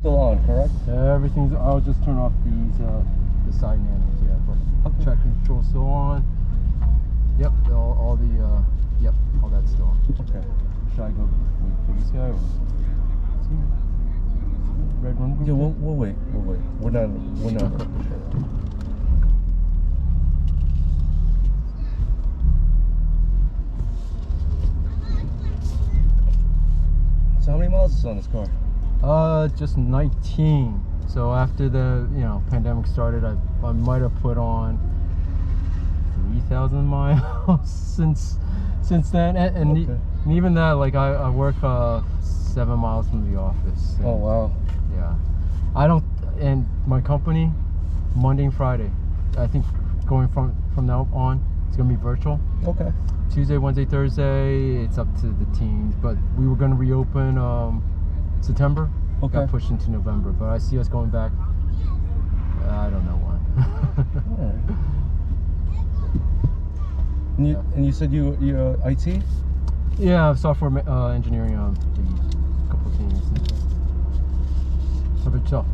still on, correct? Everything's. I'll just turn off these the side nanos. Yeah, but Okay. traction control still on. Yep, all the yep, all that's still on. Okay. Should I go wait for this guy? Or? Red run group? Yeah, we'll wait. We'll wait. We're not. So how many miles is on this car? Just 19. So after the pandemic started, I might have put on 3,000 miles since then, and Okay. even that, like I work 7 miles from the office. Oh wow. Yeah, I don't. And my company, Monday and Friday, I think going from now on, it's gonna be virtual. Okay. Tuesday, Wednesday, Thursday, it's up to the teams. But we were gonna reopen September. Okay. Got pushed into November, but I see us going back. I don't know when. All right. And you said you're IT? Yeah, software engineering lead, couple of teams. How about yourself?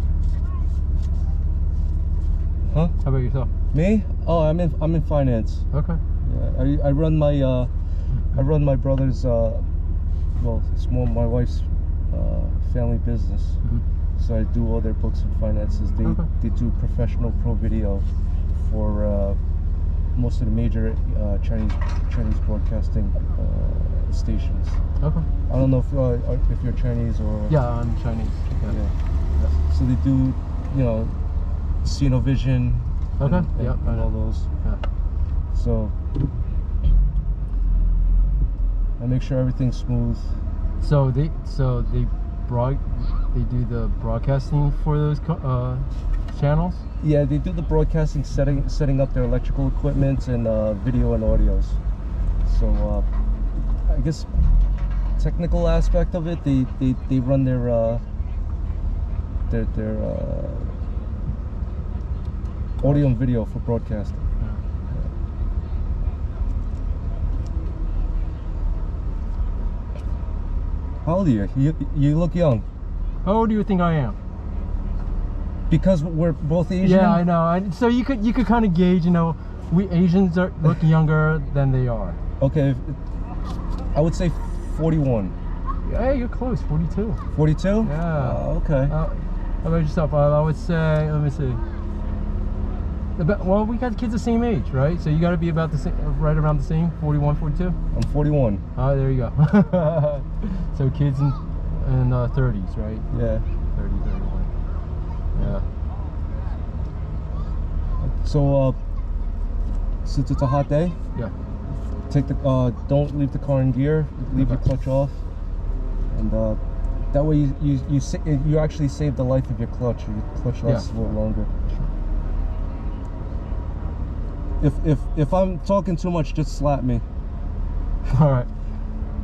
Huh? How about yourself? Me? Oh, I'm in finance. Okay. Yeah, I run my brother's well, it's more my wife's family business. Mm-hmm. So I do all their books and finances. They do professional pro video for most of the major Chinese broadcasting stations. Okay. I don't know if you're Chinese or Yeah, I'm Chinese. Yeah. So they do, Vision. Okay. And all those. Yeah. So I make sure everything's smooth. So they do the broadcasting for those channels. Yeah, they do the broadcasting, setting up their electrical equipment and video and audios. So I guess technical aspect of it, they run their audio and video for broadcasting. Yeah. How old are you? You look young. How old do you think I am? Because we're both Asian. Yeah, I know. So you could kind of gauge. We Asians look younger than they are. Okay, I would say 41. Hey, you're close. 42. 42? Yeah. Okay. How about yourself? I would say, let me see. Well, we got kids the same age, right? So you got to be about the same, right around the same, 41, 42? I'm 41. Oh, there you go. So kids in 30s, right? Yeah. 30, 31. Yeah. So, since it's a hot day, Yeah. take the don't leave the car in gear. Leave your clutch off, and that way you actually save the life of your clutch. Your clutch lasts a little longer. If I'm talking too much, just slap me. All right.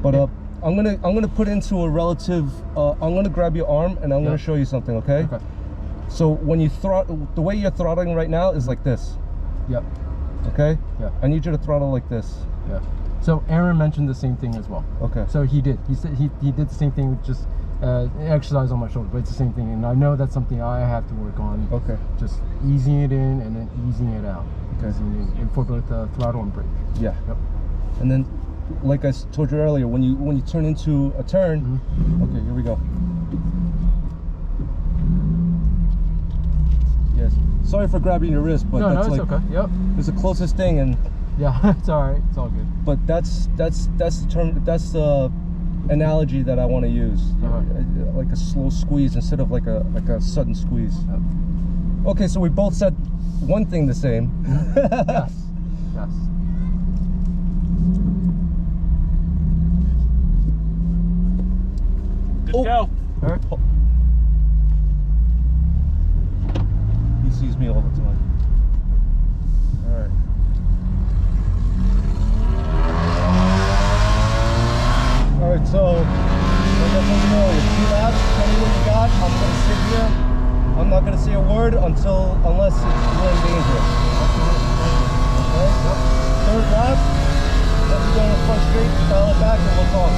But I'm gonna put into a relative. I'm gonna grab your arm and I'm gonna show you something. Okay. Okay. So when you the way you're throttling right now is like this. Yep. Okay. Yeah. I need you to throttle like this. Yeah. So Aaron mentioned the same thing as well. Okay. So he did. He said he did the same thing with just exercise on my shoulder, but it's the same thing, and I know that's something I have to work on. Okay. Just easing it in and then easing it out. Okay. Easing it in for both throttle and brake. Yeah. Yep. And then, like I told you earlier, when you turn into a turn, okay, here we go. Yes. Sorry for grabbing your wrist, but that's it's like okay. Yep. it's the closest thing, and Yeah, it's all right. It's all good. but that's the term. That's the analogy that I want to use. Like a slow squeeze instead of like a sudden squeeze. Yep. Okay, so we both said one thing the same. Yes. Yes. Good to go. All right. He sees me all the time. All right. All right, so like I told you earlier, 2 laps, tell me what you got. I'm gonna sit here. I'm not gonna say a word unless it's really dangerous. Okay? Third lap, let me go in the front straight, dial it back, and we'll talk.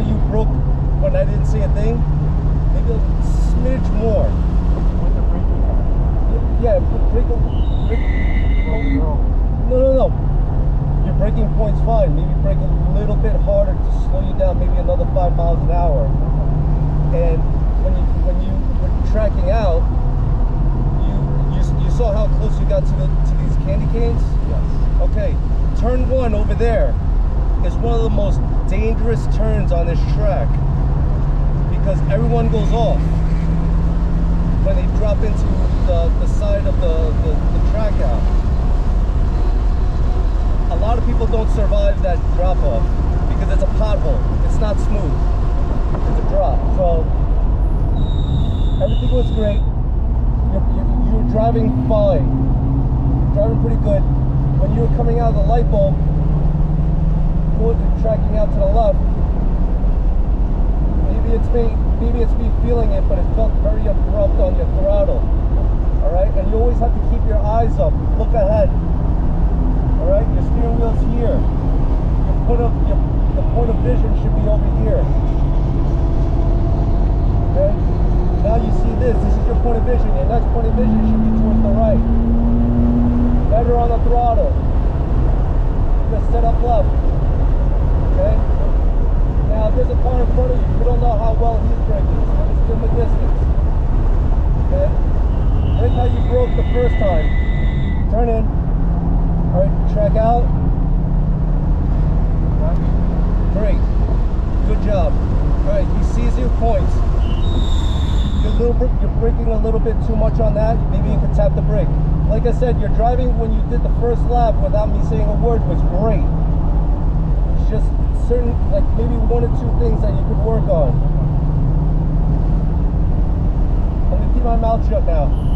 you broke when I didn't say a thing? Maybe a smidge more. With the braking pad. Yeah, brake. No. Your braking point's fine. Maybe brake a little bit harder to slow you down, maybe another 5 miles an hour. And when you were tracking out, you saw how close you got to these candy canes? Yes. Okay, turn 1 over there is one of the most dangerous turns on this track because everyone goes off when they drop into the side of the track out. A lot of people don't survive that drop off because it's a pothole. It's not smooth. It's a drop. So everything was great. You're driving fine. You're driving pretty good. When you were coming out of the light bulb, tracking out to the left, maybe it's me feeling it, but it felt very abrupt on your throttle. All right, and you always have to keep your eyes up, look ahead. All right, your steering wheel's here. The point of vision should be over here. Okay, now you see this. This is your point of vision. Your next point of vision should be towards the right. Better on the throttle. Just set up left. Okay? Now, if there's a car in front of you, you don't know how well he's braking, so just give him a distance. Okay? Brake how you broke the first time. Turn in. Alright, track out. Great. Good job. Alright, he sees your points. You're braking a little bit too much on that. Maybe you could tap the brake. Like I said, your driving when you did the first lap without me saying a word was great. It's just certain, like maybe 1 or 2 things that you could work on. I'm gonna keep my mouth shut now.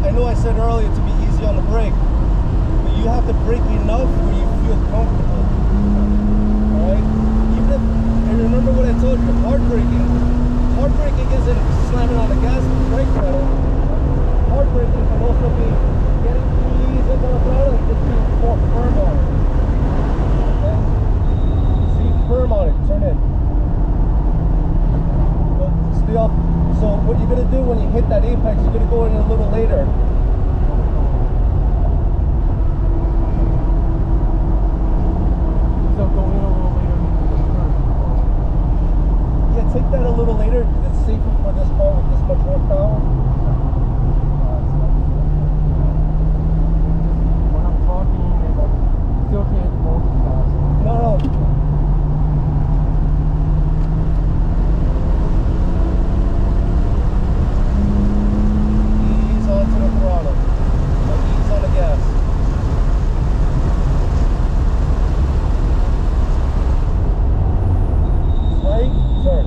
I know I said earlier to be easy on the brake, but you have to brake enough where you feel comfortable. Alright? Even if, and remember what I told you, hard braking isn't slamming on the gas and brake pedal. Hard braking can also be getting too easy on the throttle and just being more firm on it. Okay? See, firm on it, turn in. Stay off. So what you're going to do when you hit that apex, you're going to go in a little later. So go in a little later. Yeah, take that a little later. It's safer for this car with this much horsepower. When I'm talking, and I still can't multitask. No, no. Ease onto the throttle. Now ease on the gas. Right, turn.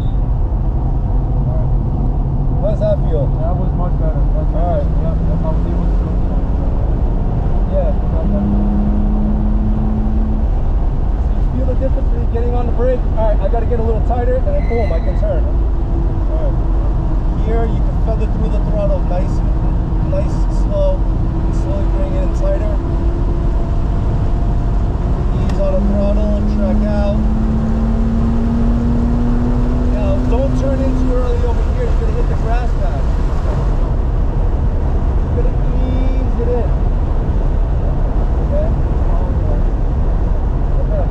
How does that feel? That was much better. That's All right. Yep, I was able to do it. Yeah. So you feel the difference between getting on the brake? All right, I got to get a little tighter, and then boom, I can turn. All right. Here, you can feather through the throttle nice, slow. You slowly bring it in tighter. Ease on the throttle, track out. Now, don't turn in too early over here. You're going to hit the grass pad. You're going to ease it in. Okay? Okay.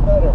Better.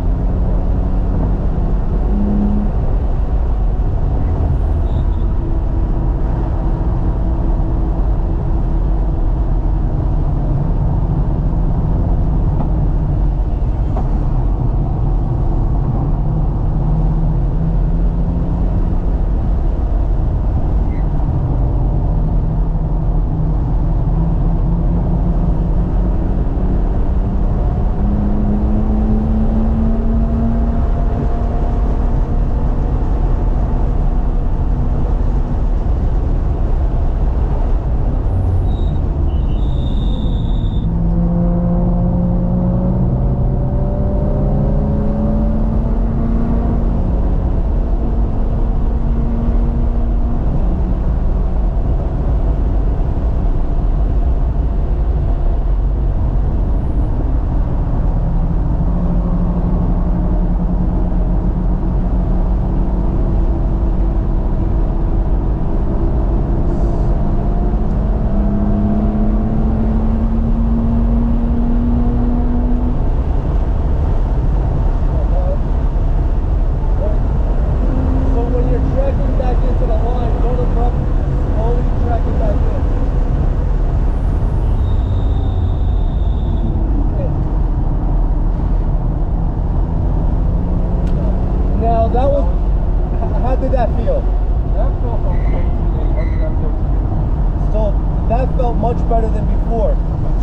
Much better than before.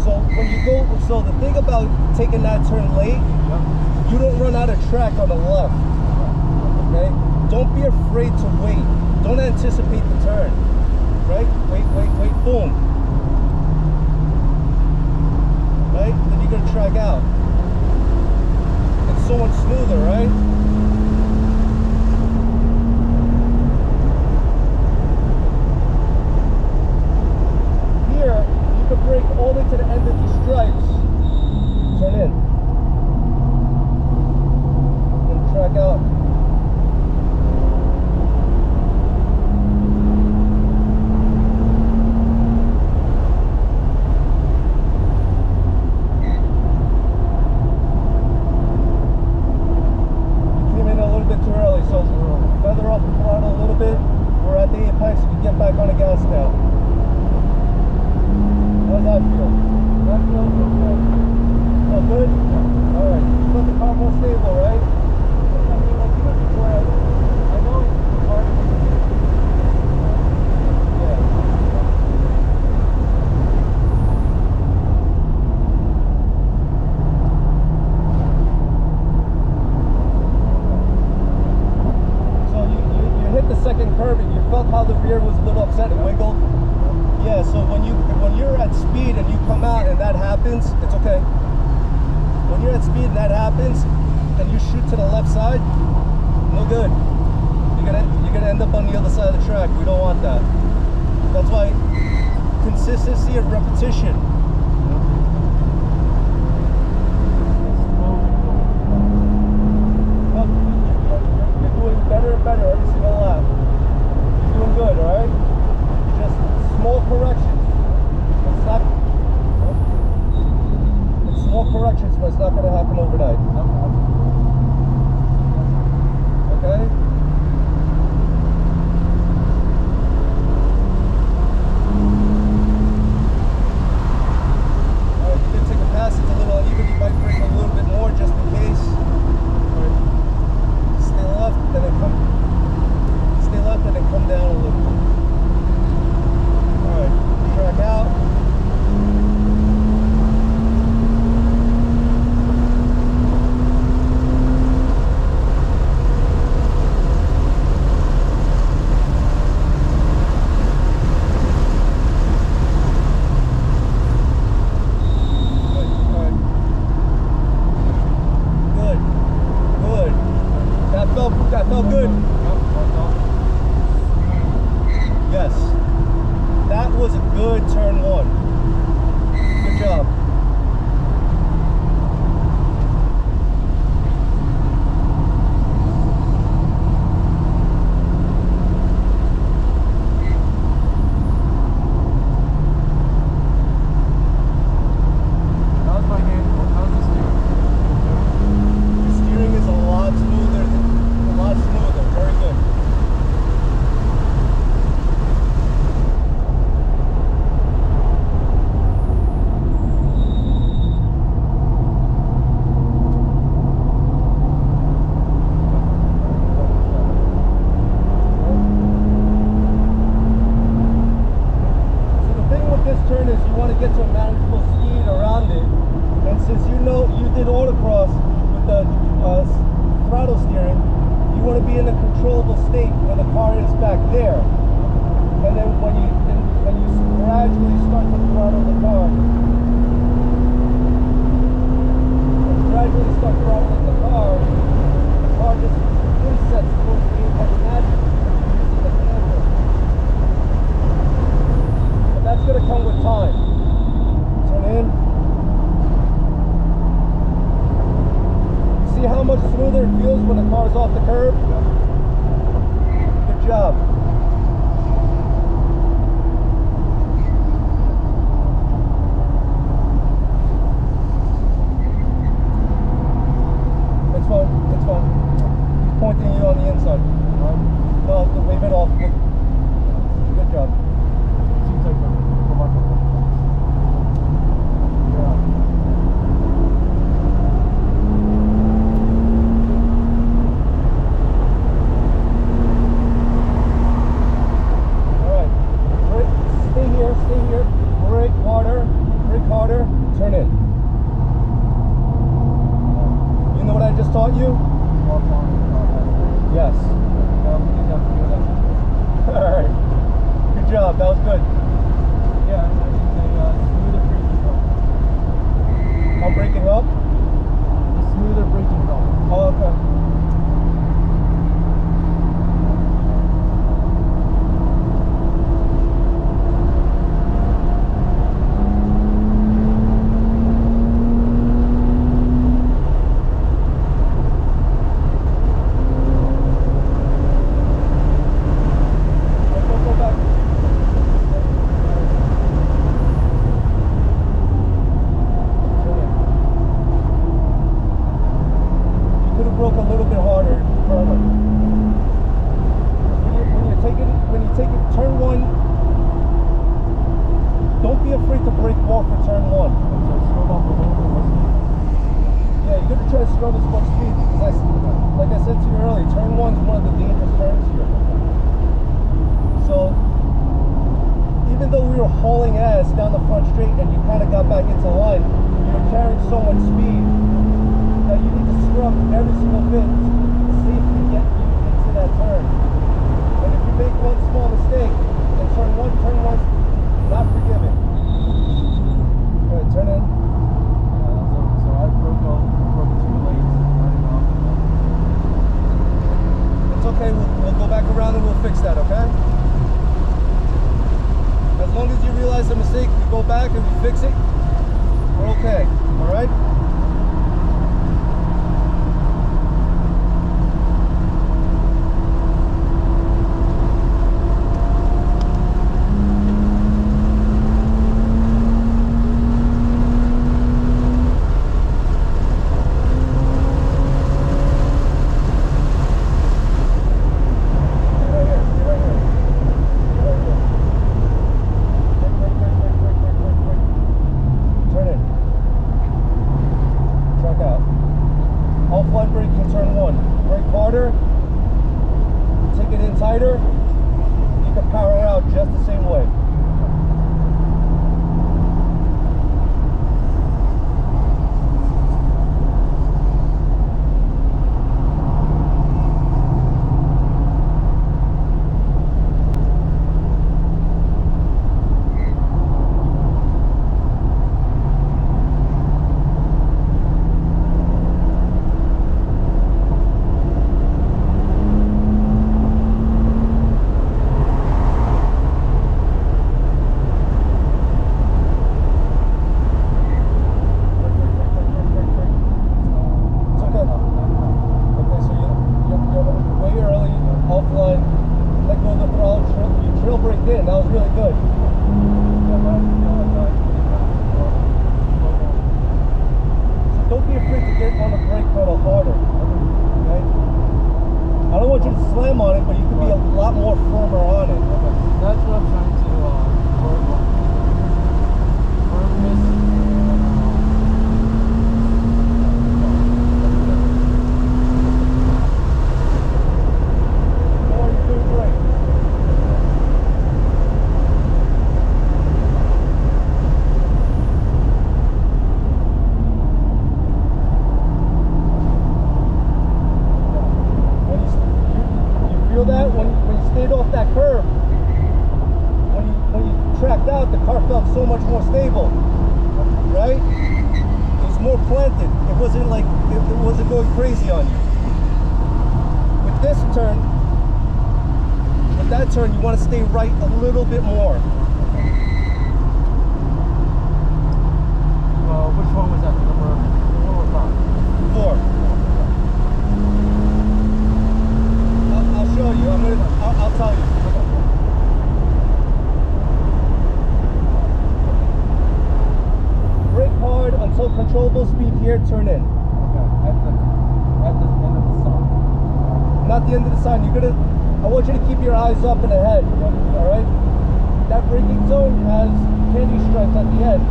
So when you go, so the thing about taking that turn late, you don't run out of track on the left. Okay? Don't be afraid to wait. Don't anticipate the turn. Right? Wait, boom. Right? Then you're gonna track out. It's so much smoother, right? You can brake all the way to the end of these stripes. Turn in. And track out. You came in a little bit too early, so feather off the throttle a little bit. We're at the apex, you can get back on the gas now. How does that feel? That feels okay. Oh, good? Yeah. Alright. You feel the car more stable, right? I mean, like, even before I know it's hard to do. Yeah. So you hit the second curve and you felt how the rear was a little upset and wiggled? Yeah, so when you're at speed and you come out and that happens, it's okay. When you're at speed and that happens and you shoot to the left side, no good. You're gonna end up on the other side of the track. We don't want that. That's why consistency and repetition. You're doing better and better every single lap. You're doing good, alright? Just small corrections. It's small corrections. how much smoother it feels when the car's off the curb? Good job. It's fine, it's fine. He's pointing you on the inside. No, wave it off. Good job. Seems like a remarkable. Yeah. Stay here, brake harder, turn in. You know what I just taught you? Yes. Alright. Good job, that was good. Yeah, smoother braking help. I'm braking up? The smoother braking help. Oh, okay. Hauling ass down the front straight and you kind of got back into line, you're carrying so much speed that you need to scrub every single bit to safely get you into that turn. And if you make one small mistake in turn one's not forgiving. Go ahead, turn in. So I broke 2 lanes running off. It's okay, we'll go back around and we'll fix that, okay? As long as you realize the mistake, we go back and we fix it, we're okay, all right? Turn, you want to stay right a little bit more. Which one was that? Number 4 or 5? 4. not the end of the sign. I want you to keep your eyes up and ahead. All right. That braking zone has candy stripes at the end.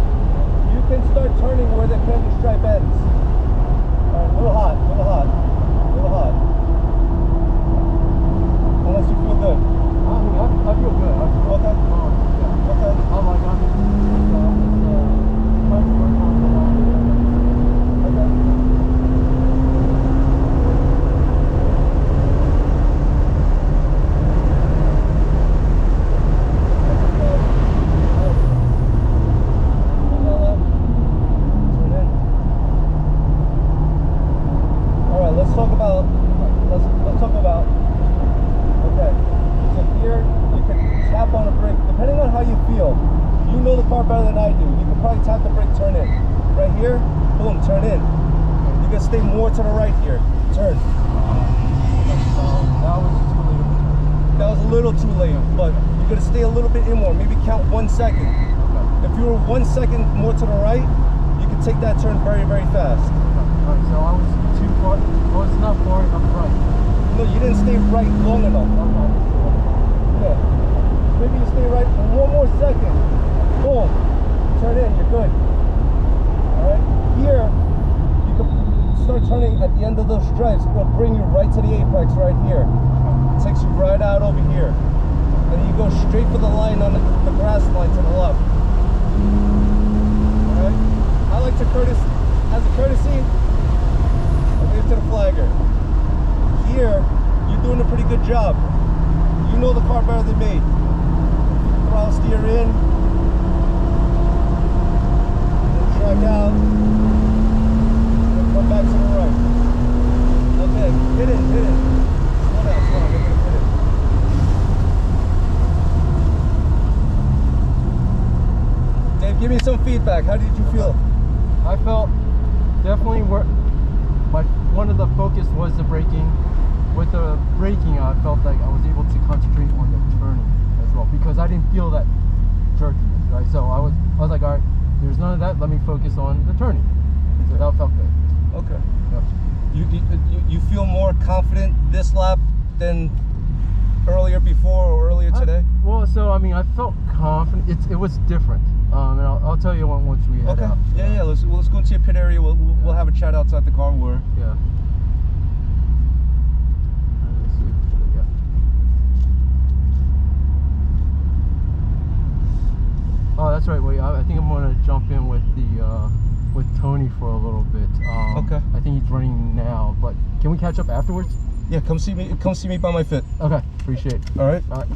You can start turning where the candy stripe ends. All right, a little hot, a little hot, a little hot. Unless you feel good. I feel good. Okay. Yeah. Okay. I'm like, trying to work on the line. Okay. Let's talk about, okay, so here you can tap on a brake, depending on how you feel. You know the car better than I do. You can probably tap the brake, turn in. Right here, boom, turn in. You can stay more to the right here, turn. That was a little too late, but you're gonna stay a little bit in more, maybe count 1 second. If you were 1 second more to the right, you can take that turn very, very fast. Alright, so I was too far. I was not far enough right. No, you didn't stay right long enough. Yeah. Maybe you stay right for 1 more second. Boom. Turn in, you're good. Alright? Here, you can start turning at the end of those stripes. It'll bring you right to the apex right here. It takes you right out over here. And then you go straight for the line on the grass line to the left. Alright? I like to as a courtesy, I'll give to the flagger. Here, you're doing a pretty good job. You know the car better than me. Throttle steer in, track out, and come back to the right. Okay, hit it. Slow down, hit it. Dave, give me some feedback. How did you feel? I felt definitely one of the focus was the braking. With the braking, I felt like I was able to concentrate on the turning as well because I didn't feel that jerkiness, right? So I was like, all right, there's none of that. Let me focus on the turning. So that felt good. Okay. Yep. You feel more confident this lap than earlier before or earlier today? Well, so I mean, I felt confident. It was different. And I'll tell you once we head out. Yeah. Let's go into your pit area. We'll have a chat outside the car. Yeah. Oh, that's right. Wait, I think I'm gonna jump in with with Tony for a little bit. Okay. I think he's running now, but can we catch up afterwards? Yeah, come see me by my fit. Okay, appreciate it. All right. All right.